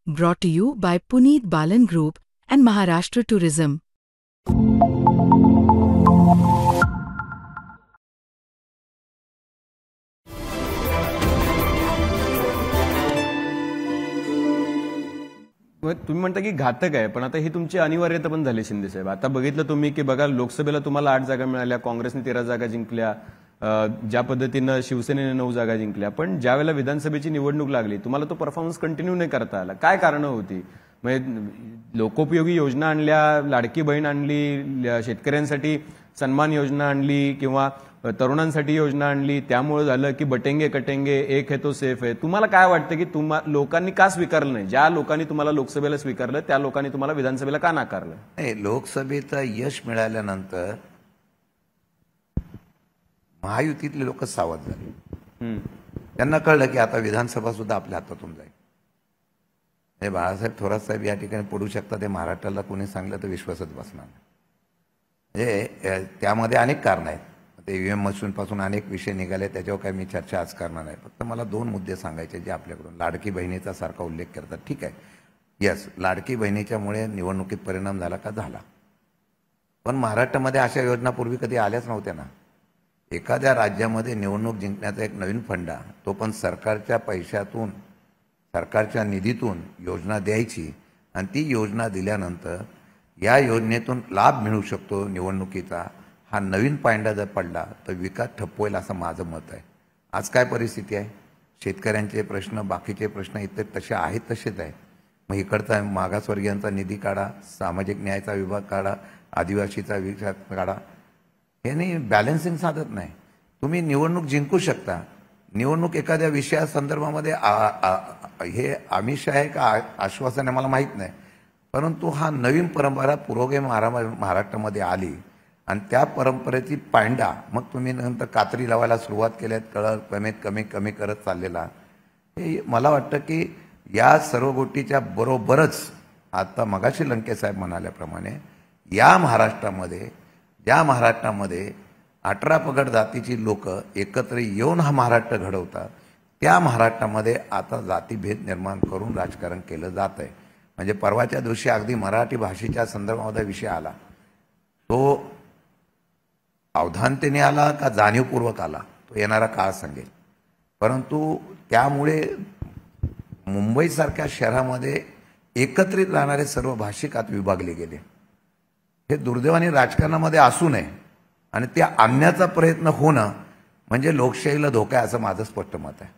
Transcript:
Brought to you by Puneet Balan Group and Maharashtra Tourism. तुम्ही म्हणता की घातक आहे, पण आता ही तुमची अनिवार्यता पण झाली शिंदे साहेब. आता बघितलं तुम्ही की बघा, लोकसभेला तुम्हाला 8 जागा मिळाल्या, काँग्रेसने 13 जागा जिंकल्या, ज्या पद्धतीनं शिवसेनेने 9 जागा जिंकल्या. पण ज्यावेळेला विधानसभेची निवडणूक लागली तुम्हाला तो परफॉर्मन्स कंटिन्यू नाही करता आला. काय कारणं होती? म्हणजे लोकोपयोगी योजना आणल्या, लाडकी बहीण आणली, शेतकऱ्यांसाठी सन्मान योजना आणली किंवा तरुणांसाठी योजना आणली, त्यामुळे झालं की बटेंगे कटेंगे एक है तो सेफ है. तुम्हाला काय वाटतं की लोकांनी का स्वीकारलं नाही? ज्या लोकांनी तुम्हाला लोकसभेला स्वीकारलं त्या लोकांनी तुम्हाला विधानसभेला का नाकारलं? नाही, लोकसभेचं यश मिळाल्यानंतर महायुतीतले लोक सावध झाले. त्यांना कळलं की आता विधानसभा सुद्धा आपल्या हातातून जाईल. हे बाळासाहेब थोरात साहेब या ठिकाणी पडू शकतात हे महाराष्ट्राला कोणी सांगलं तर विश्वासच बसणार नाही. म्हणजे त्यामध्ये अनेक कारणं आहेत. ते ईव्हीएम मशीनपासून अनेक विषय निघाले, त्याच्यावर काही मी चर्चा आज करणार नाही. फक्त मला 2 मुद्दे सांगायचे जे आपल्याकडून लाडकी बहिणीचा सारखा उल्लेख करतात. ठीक आहे, यस, लाडकी बहिणीच्यामुळे निवडणुकीत परिणाम झाला का? झाला. पण महाराष्ट्रामध्ये अशा योजना पूर्वी कधी आल्याच नव्हत्या ना. एखाद्या राज्यामध्ये निवडणूक जिंकण्याचा एक नवीन फंडा, तो पण सरकारच्या पैशातून, सरकारच्या निधीतून योजना द्यायची आणि ती योजना दिल्यानंतर या योजनेतून लाभ मिळू शकतो निवडणुकीचा, हा नवीन पायंडा जर पडला तर विकास ठप्प होईल असं माझं मत आहे. आज काय परिस्थिती आहे? शेतकऱ्यांचे प्रश्न, बाकीचे प्रश्न इतर तसे आहेत तसेच आहे. मग इकडचा मागासवर्गीयांचा निधी काढा, सामाजिक न्यायाचा विभाग काढा, आदिवासीचा विभाग काढा, हे नाही बॅलन्सिंग साधत नाही. तुम्ही निवडणूक जिंकू शकता. निवडणूक एखाद्या विषयासंदर्भामध्ये हे आमिष आहे का आश्वासन आहे मला माहीत नाही, परंतु हा नवीन परंपरा पुरोगामी महाराष्ट्रामध्ये आली आणि त्या परंपरेची पायंडा मग तुम्ही नंतर कात्री लावायला सुरुवात केल्यात, कमीत कमी कमी करत चाललेला. हे मला वाटतं की या सर्व गोष्टीच्या बरोबरच आता मगाशी लंकेसाहेब म्हणाल्याप्रमाणे ज्या महाराष्ट्रामध्ये 18 पगड जातीची लोक एकत्र येऊन हा महाराष्ट्र घडवतात, त्या महाराष्ट्रामध्ये आता जातीभेद निर्माण करून राजकारण केलं जात आहे. म्हणजे परवाच्या दिवशी अगदी मराठी भाषेच्या संदर्भामध्ये विषय आला, तो अवधानतेने आला का जाणीवपूर्वक आला तो येणारा काळ सांगेल. परंतु त्यामुळे मुंबईसारख्या शहरामध्ये एकत्रित राहणारे सर्व भाषिक आत विभागले गेले. हे दुर्दैवाने राजकारणामध्ये असू नये आणि ते आणण्याचा प्रयत्न होणं म्हणजे लोकशाहीला धोका आहे असं माझं स्पष्ट मत आहे.